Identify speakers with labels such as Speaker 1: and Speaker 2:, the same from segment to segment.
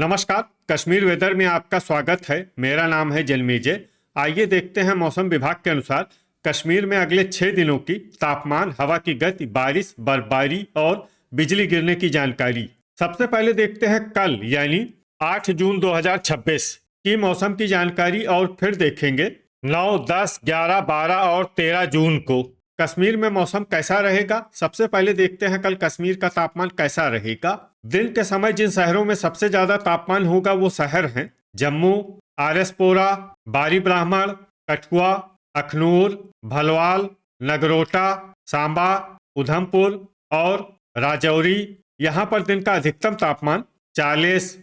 Speaker 1: नमस्कार। कश्मीर वेदर में आपका स्वागत है। मेरा नाम है जलमेजय। आइए देखते हैं मौसम विभाग के अनुसार कश्मीर में अगले 6 दिनों की तापमान, हवा की गति, बारिश, बर्फबारी और बिजली गिरने की जानकारी। सबसे पहले देखते हैं कल यानी 8 जून 2026 की मौसम की जानकारी और फिर देखेंगे 9, 10, 11, 12 और 13 जून को कश्मीर में मौसम कैसा रहेगा। सबसे पहले देखते हैं कल कश्मीर का तापमान कैसा रहेगा। दिन के समय जिन शहरों में सबसे ज्यादा तापमान होगा वो शहर हैं जम्मू, आरएसपोरा, बारी ब्राह्मण, कठुआ, अखनूर, भलवाल, नगरोटा, सांबा, उधमपुर और राजौरी। यहाँ पर दिन का अधिकतम तापमान 40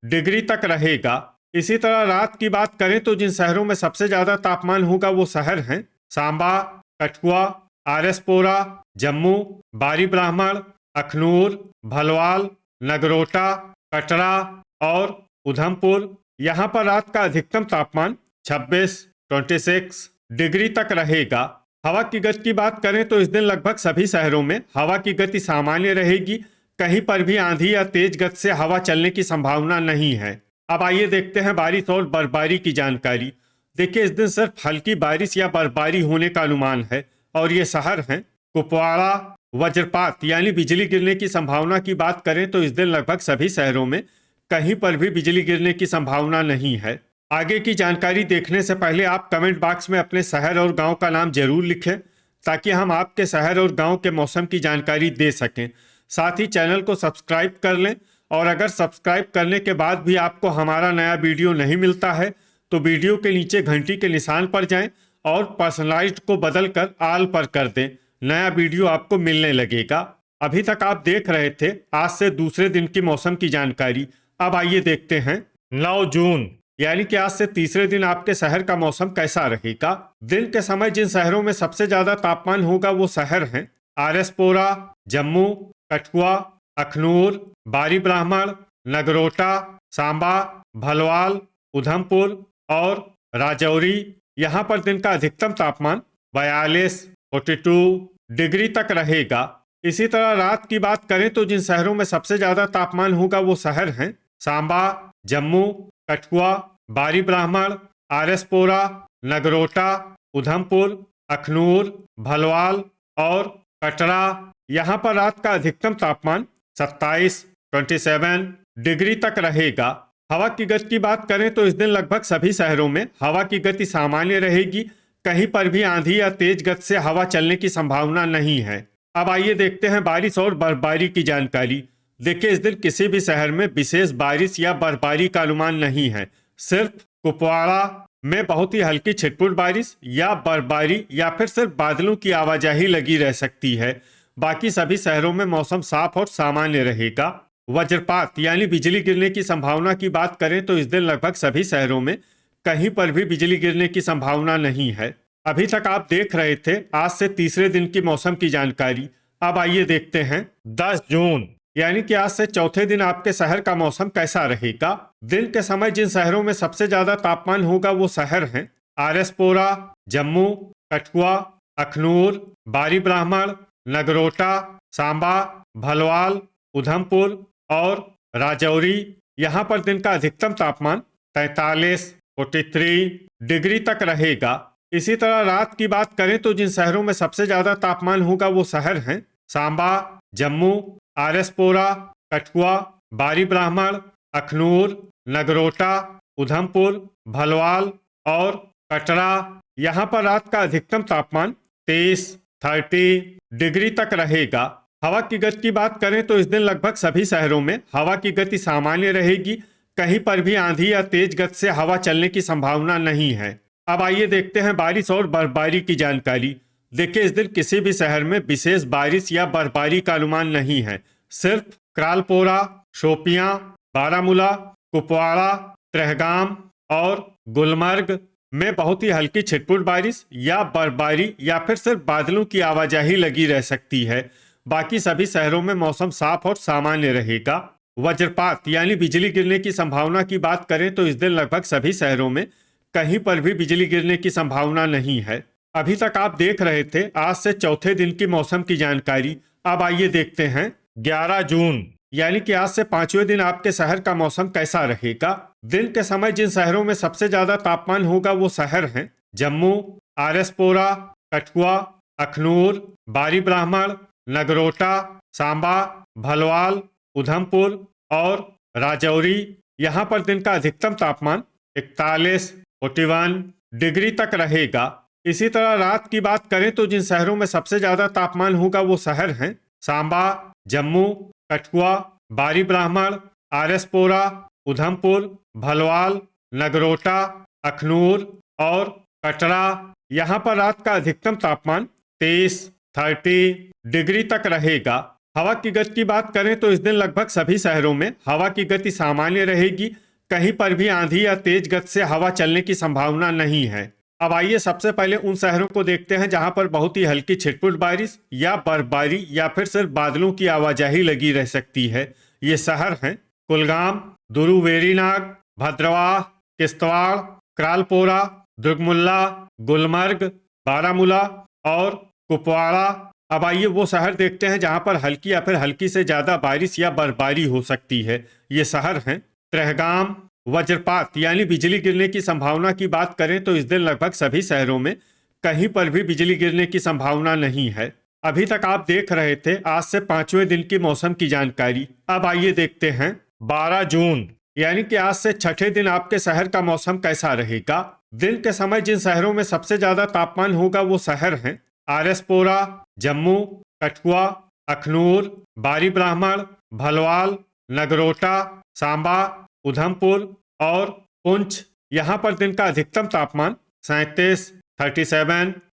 Speaker 1: डिग्री तक रहेगा। इसी तरह रात की बात करें तो जिन शहरों में सबसे ज्यादा तापमान होगा वो शहर हैं सांबा, कठुआ, आरएसपोरा, जम्मू, बारी ब्राह्मण, अखनूर, भलवाल, नगरोटा, कटरा और उधमपुर। यहाँ पर रात का अधिकतम तापमान 26 डिग्री तक रहेगा। हवा की गति की बात करें तो इस दिन लगभग सभी शहरों में हवा की गति सामान्य रहेगी। कहीं पर भी आंधी या तेज गति से हवा चलने की संभावना नहीं है। अब आइए देखते हैं बारिश और बर्फबारी की जानकारी। देखिए, इस दिन सिर्फ हल्की बारिश या बर्फबारी होने का अनुमान है और ये शहर हैं कुपवाड़ा। वज्रपात यानी बिजली गिरने की संभावना की बात करें तो इस दिन लगभग सभी शहरों में कहीं पर भी बिजली गिरने की संभावना नहीं है। आगे की जानकारी देखने से पहले आप कमेंट बॉक्स में अपने शहर और गांव का नाम जरूर लिखें ताकि हम आपके शहर और गांव के मौसम की जानकारी दे सकें। साथ ही चैनल को सब्सक्राइब कर लें और अगर सब्सक्राइब करने के बाद भी आपको हमारा नया वीडियो नहीं मिलता है तो वीडियो के नीचे घंटी के निशान पर जाएं और पर्सनलाइज्ड को बदलकर ऑल पर कर दें। नया वीडियो आपको मिलने लगेगा। अभी तक आप देख रहे थे आज से दूसरे दिन की मौसम की जानकारी। अब आइए देखते हैं 9 जून यानी कि आज से तीसरे दिन आपके शहर का मौसम कैसा रहेगा। दिन के समय जिन शहरों में सबसे ज्यादा तापमान होगा वो शहर हैं आरएसपोरा, जम्मू, कठुआ, अखनूर, बारी ब्राह्मण, नगरोटा, सांबा, भलवाल, उधमपुर और राजौरी। यहाँ पर दिन का अधिकतम तापमान 42 डिग्री तक रहेगा। इसी तरह रात की बात करें तो जिन शहरों में सबसे ज्यादा तापमान होगा वो शहर हैं सांबा, जम्मू, कठुआ, बारी ब्राह्मण, आरएसपोरा, नगरोटा, उधमपुर, अखनूर, भलवाल और कटरा। यहाँ पर रात का अधिकतम तापमान 27 डिग्री तक रहेगा। हवा की गति की बात करें तो इस दिन लगभग सभी शहरों में हवा की गति सामान्य रहेगी। कहीं पर भी आंधी या तेज गति से हवा चलने की संभावना नहीं है। अब आइए देखते हैं बारिश और बर्फबारी की जानकारी। देखिए, इस दिन किसी भी शहर में विशेष बारिश या बर्फबारी का अनुमान नहीं है। सिर्फ कुपवाड़ा में बहुत ही हल्की छिटपुट बारिश या बर्फबारी या फिर सिर्फ बादलों की आवाजाही लगी रह सकती है। बाकी सभी शहरों में मौसम साफ और सामान्य रहेगा। वज्रपात यानी बिजली गिरने की संभावना की बात करें तो इस दिन लगभग सभी शहरों में कहीं पर भी बिजली गिरने की संभावना नहीं है। अभी तक आप देख रहे थे आज से तीसरे दिन की मौसम की जानकारी। अब आइए देखते हैं 10 जून यानी कि आज से चौथे दिन आपके शहर का मौसम कैसा रहेगा। दिन के समय जिन शहरों में सबसे ज्यादा तापमान होगा वो शहर हैं आरएसपोरा, जम्मू, कठुआ, अखनूर, बारी ब्राह्मण, नगरोटा, सांबा, भलवाल, उधमपुर और राजौरी। यहाँ पर दिन का अधिकतम तापमान 43 डिग्री तक रहेगा। इसी तरह रात की बात करें तो जिन शहरों में सबसे ज्यादा तापमान होगा वो शहर हैं सांबा, जम्मू, आरएसपोरा, कठुआ, बारी ब्राह्मण, अखनूर, नगरोटा, उधमपुर, भलवाल और कटरा। यहाँ पर रात का अधिकतम तापमान 30 डिग्री तक रहेगा। हवा की गति की बात करें तो इस दिन लगभग सभी शहरों में हवा की गति सामान्य रहेगी। कहीं पर भी आंधी या तेज गति से हवा चलने की संभावना नहीं है। अब आइए देखते हैं बारिश और बर्फबारी की जानकारी। देखिए, इस दिन किसी भी शहर में विशेष बारिश या बर्फबारी का अनुमान नहीं है। सिर्फ क्रालपोरा, शोपियां, बारामूला, कुपवाड़ा, ट्रहगाम और गुलमर्ग में बहुत ही हल्की छिटपुट बारिश या बर्फबारी या फिर सिर्फ बादलों की आवाजाही लगी रह सकती है। बाकी सभी शहरों में मौसम साफ और सामान्य रहेगा। वज्रपात यानी बिजली गिरने की संभावना की बात करें तो इस दिन लगभग सभी शहरों में कहीं पर भी बिजली गिरने की संभावना नहीं है। अभी तक आप देख रहे थे आज से चौथे दिन की मौसम की जानकारी। अब आइए देखते हैं 11 जून यानी कि आज से 5वें दिन आपके शहर का मौसम कैसा रहेगा। दिन के समय जिन शहरों में सबसे ज्यादा तापमान होगा वो शहर हैं जम्मू, आरएसपोरा, कठुआ, अखनूर, बारी ब्राह्मण, नगरोटा, सांबा, भलवाल, उधमपुर और राजौरी। यहाँ पर दिन का अधिकतम तापमान 41, 41 डिग्री तक रहेगा। इसी तरह रात की बात करें तो जिन शहरों में सबसे ज्यादा तापमान होगा वो शहर हैं सांबा, जम्मू, कठुआ, बारी ब्राह्मण, आरएसपोरा, उधमपुर, भलवाल, नगरोटा, अखनूर और कटरा। यहाँ पर रात का अधिकतम तापमान 30 डिग्री तक रहेगा। हवा की गति की बात करें तो इस दिन लगभग सभी शहरों में हवा की गति सामान्य रहेगी। कहीं पर भी आंधी या तेज गति से हवा चलने की संभावना नहीं है। अब आइए सबसे पहले उन शहरों को देखते हैं जहां पर बहुत ही हल्की छिटपुट बारिश या बर्फबारी या फिर सिर्फ बादलों की आवाजाही लगी रह सकती है। ये शहर हैं कुलगाम, दुरुवेरीनाग, भद्रवाह, किश्तवाड़, क्रालपोरा, दुर्गमुल्ला, गुलमर्ग, बारामूला और कुपवाड़ा। अब आइए वो शहर देखते हैं जहां पर हल्की या फिर हल्की से ज्यादा बारिश या बर्फबारी हो सकती है। ये शहर हैं त्रेहगाम। वज्रपात यानी बिजली गिरने की संभावना की बात करें तो इस दिन लगभग सभी शहरों में कहीं पर भी बिजली गिरने की संभावना नहीं है। अभी तक आप देख रहे थे आज से 5वें दिन की मौसम की जानकारी। अब आइए देखते हैं 12 जून यानी कि आज से छठे दिन आपके शहर का मौसम कैसा रहेगा। दिन के समय जिन शहरों में सबसे ज्यादा तापमान होगा वो शहर हैं आरएसपोरा, जम्मू, कठुआ, अखनूर, बारी ब्राह्मण, भलवाल, नगरोटा, सांबा, उधमपुर और पुंछ। यहाँ पर दिन का अधिकतम तापमान 37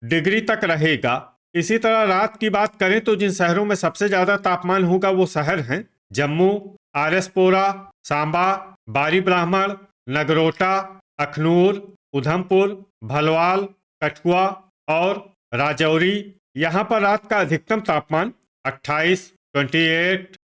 Speaker 1: डिग्री तक रहेगा। इसी तरह रात की बात करें तो जिन शहरों में सबसे ज्यादा तापमान होगा वो शहर हैं जम्मू, आरएसपोरा, सांबा, बारी ब्राह्मण, नगरोटा, अखनूर, उधमपुर, भलवाल, कठुआ और राजौरी। यहाँ पर रात का अधिकतम तापमान 28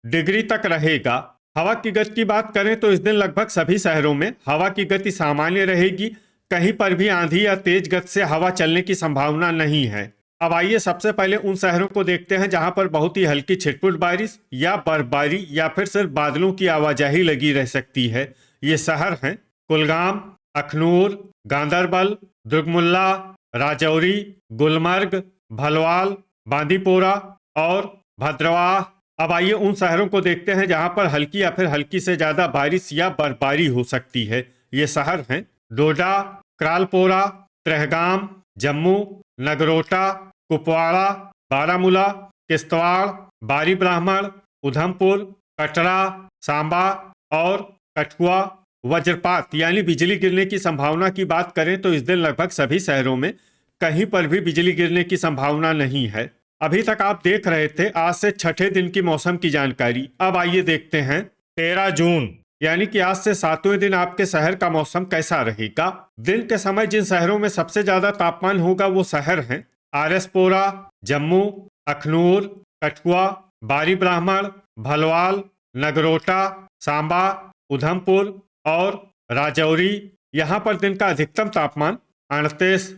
Speaker 1: डिग्री तक रहेगा। हवा की गति की बात करें तो इस दिन लगभग सभी शहरों में हवा की गति सामान्य रहेगी। कहीं पर भी आंधी या तेज गति से हवा चलने की संभावना नहीं है। अब आइए सबसे पहले उन शहरों को देखते हैं जहां पर बहुत ही हल्की छिटपुट बारिश या बर्फबारी या फिर सिर्फ बादलों की आवाजाही लगी रह सकती है। ये शहर हैं कुलगाम, अखनूर, गांदरबल, दुर्गमुल्ला, राजौरी, गुलमर्ग, भलवाल, बांदीपोरा और भद्रवाह। अब आइए उन शहरों को देखते हैं जहां पर हल्की या फिर हल्की से ज्यादा बारिश या बर्फबारी हो सकती है। ये शहर हैं डोडा, क्रालपोरा, त्रेहगाम, जम्मू, नगरोटा, कुपवाड़ा, बारामूला, किश्तवाड़, बारी ब्राह्मण, उधमपुर, कटरा, सांबा और कठुआ। वज्रपात यानी बिजली गिरने की संभावना की बात करें तो इस दिन लगभग सभी शहरों में कहीं पर भी बिजली गिरने की संभावना नहीं है। अभी तक आप देख रहे थे आज से छठे दिन की मौसम की जानकारी। अब आइए देखते हैं 13 जून यानी कि आज से 7वें दिन आपके शहर का मौसम कैसा रहेगा। दिन के समय जिन शहरों में सबसे ज्यादा तापमान होगा वो शहर हैं आरएसपोरा, जम्मू, अखनूर, कठुआ, बारी ब्राह्मण, भलवाल, नगरोटा, सांबा, उधमपुर और राजौरी। यहाँ पर दिन का अधिकतम तापमान 38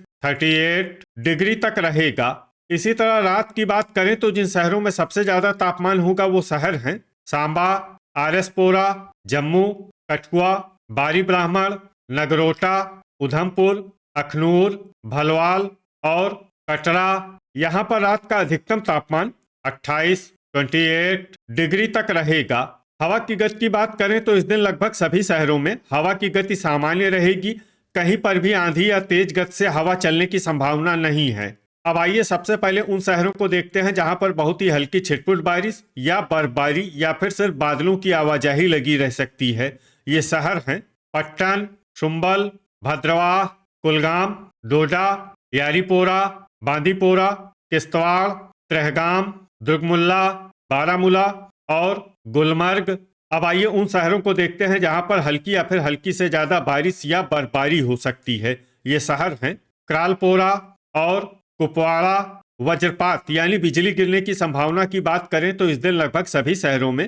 Speaker 1: डिग्री तक रहेगा। इसी तरह रात की बात करें तो जिन शहरों में सबसे ज्यादा तापमान होगा वो शहर हैं सांबा, आरएसपोरा, जम्मू, कठुआ, बारी ब्राह्मण, नगरोटा, उधमपुर, अखनूर, भलवाल और कटरा। यहाँ पर रात का अधिकतम तापमान 28 डिग्री तक रहेगा। हवा की गति की बात करें तो इस दिन लगभग सभी शहरों में हवा की गति सामान्य रहेगी। कहीं पर भी आंधी या तेज गति से हवा चलने की संभावना नहीं है। अब आइए सबसे पहले उन शहरों को देखते हैं जहां पर बहुत ही हल्की छिटपुट बारिश या बर्फबारी या फिर सिर्फ बादलों की आवाजाही लगी रह सकती है। ये शहर हैं पट्टन, शुम्बल, भद्रवाह, कुलगाम, डोडा, यारीपोरा, बांदीपोरा, किश्तवाड़, त्रेहगाम, दुर्गमुल्ला, बारामूला और गुलमर्ग। अब आइए उन शहरों को देखते हैं जहां पर हल्की या फिर हल्की से ज्यादा बारिश या बर्फबारी हो सकती है। ये शहर हैं क्रालपोरा और कुपवाड़ा। वज्रपात यानी बिजली गिरने की संभावना की बात करें तो इस दिन लगभग सभी शहरों में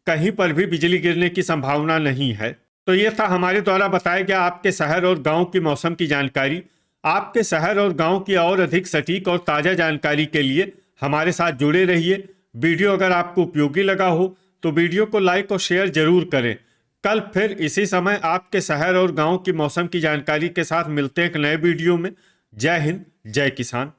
Speaker 1: कहीं पर भी बिजली गिरने की संभावना नहीं है। तो ये था हमारे द्वारा बताया गया आपके शहर और गांव की मौसम की जानकारी। आपके शहर और गांव की और अधिक सटीक और ताज़ा जानकारी के लिए हमारे साथ जुड़े रहिए। वीडियो अगर आपको उपयोगी लगा हो तो वीडियो को लाइक और शेयर जरूर करें। कल फिर इसी समय आपके शहर और गांव की मौसम की जानकारी के साथ मिलते हैं एक नए वीडियो में। जय हिंद, जय किसान।